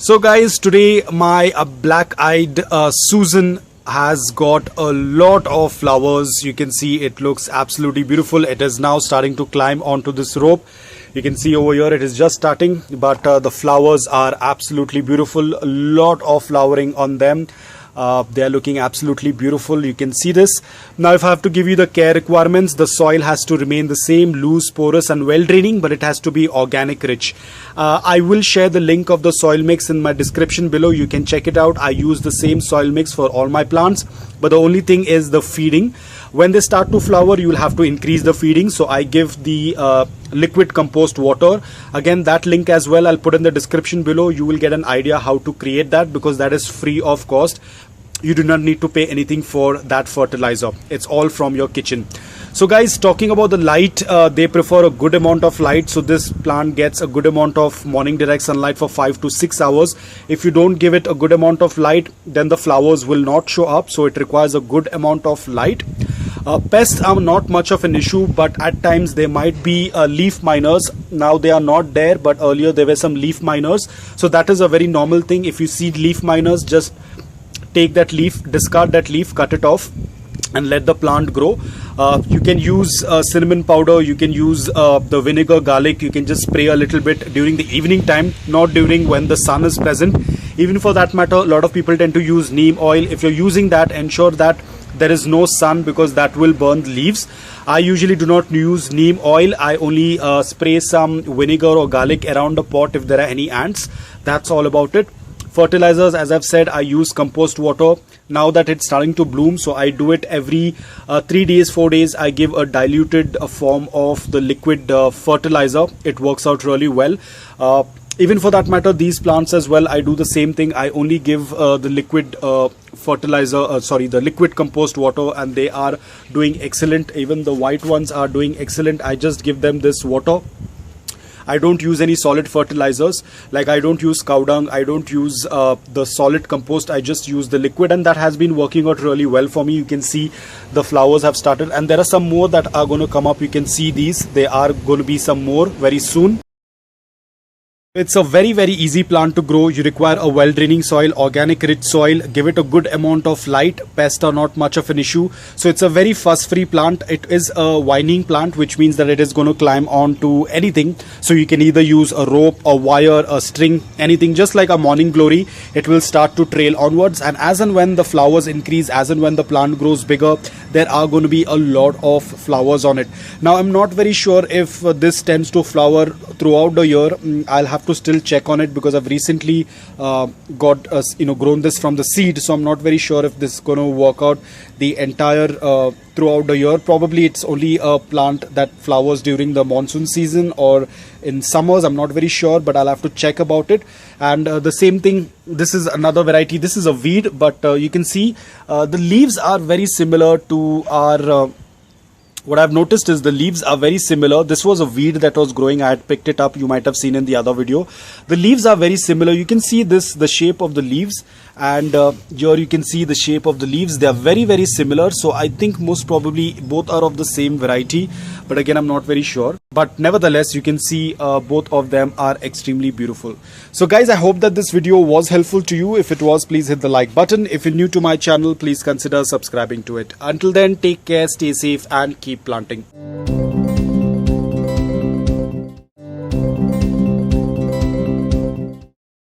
So guys, today my black-eyed Susan has got a lot of flowers. You can see it looks absolutely beautiful. It is now starting to climb onto this rope. You can see over here it is just starting, but the flowers are absolutely beautiful. A lot of flowering on them. They are looking absolutely beautiful. You can see this. Now if I have to give you the care requirements, the soil has to remain the same, loose, porous and well draining, but it has to be organic rich. I will share the link of the soil mix in my description below. You can check it out. I use the same soil mix for all my plants, but the only thing is the feeding. When they start to flower, you will have to increase the feeding. So I give the liquid compost water. Again, that link as well I'll put in the description below. You will get an idea how to create that, because that is free of cost. You do not need to pay anything for that fertilizer. It's all from your kitchen. So guys, talking about the light, they prefer a good amount of light. So this plant gets a good amount of morning direct sunlight for 5 to 6 hours. If you don't give it a good amount of light, then the flowers will not show up. So it requires a good amount of light. Pests are not much of an issue, but at times there might be leaf miners. Now they are not there, but earlier there were some leaf miners. So that is a very normal thing. If you see leaf miners, just take that leaf, discard that leaf, cut it off and let the plant grow. You can use cinnamon powder, you can use the vinegar, garlic. You can just spray a little bit during the evening time, not during when the sun is present. Even for that matter, a lot of people tend to use neem oil. If you're using that, ensure that there is no sun, because that will burn the leaves. I usually do not use neem oil. I only spray some vinegar or garlic around the pot if there are any ants. That's all about it. Fertilizers, as I've said, I use compost water now that it's starting to bloom. So I do it every 3 days, 4 days. I give a diluted form of the liquid fertilizer. It works out really well. Even for that matter, these plants as well, I do the same thing. I only give the liquid fertilizer, the liquid compost water, and they are doing excellent. Even the white ones are doing excellent. I just give them this water. I don't use any solid fertilizers, like I don't use cow dung, I don't use the solid compost. I just use the liquid, and that has been working out really well for me. You can see the flowers have started, and there are some more that are going to come up. You can see these, there are going to be some more very soon. It's a very easy plant to grow. You require a well draining soil, organic rich soil. Give it a good amount of light. Pests are not much of an issue. So it's a very fuss free plant. It is a winding plant, which means that it is going to climb onto anything. So you can either use a rope, a wire, a string, anything. Just like a morning glory, it will start to trail onwards. And as and when the flowers increase, as and when the plant grows bigger, there are going to be a lot of flowers on it. Now I'm not very sure if this tends to flower throughout the year. I'll have to still check on it, because I've recently grown this from the seed. So I'm not very sure if this is going to work out the entire throughout the year. Probably it's only a plant that flowers during the monsoon season or in summers. I'm not very sure, but I'll have to check about it. And the same thing, this is another variety. This is a weed, but you can see the leaves are very similar to our what I've noticed is the leaves are very similar. This was a weed that was growing. I had picked it up. You might have seen in the other video. The leaves are very similar. You can see this, the shape of the leaves, and here you can see the shape of the leaves. They are very similar. So I think most probably both are of the same variety, but again, I'm not very sure. But nevertheless, you can see both of them are extremely beautiful. So guys, I hope that this video was helpful to you. If it was, please hit the like button. If you're new to my channel, please consider subscribing to it. Until then, take care, stay safe and keep planting.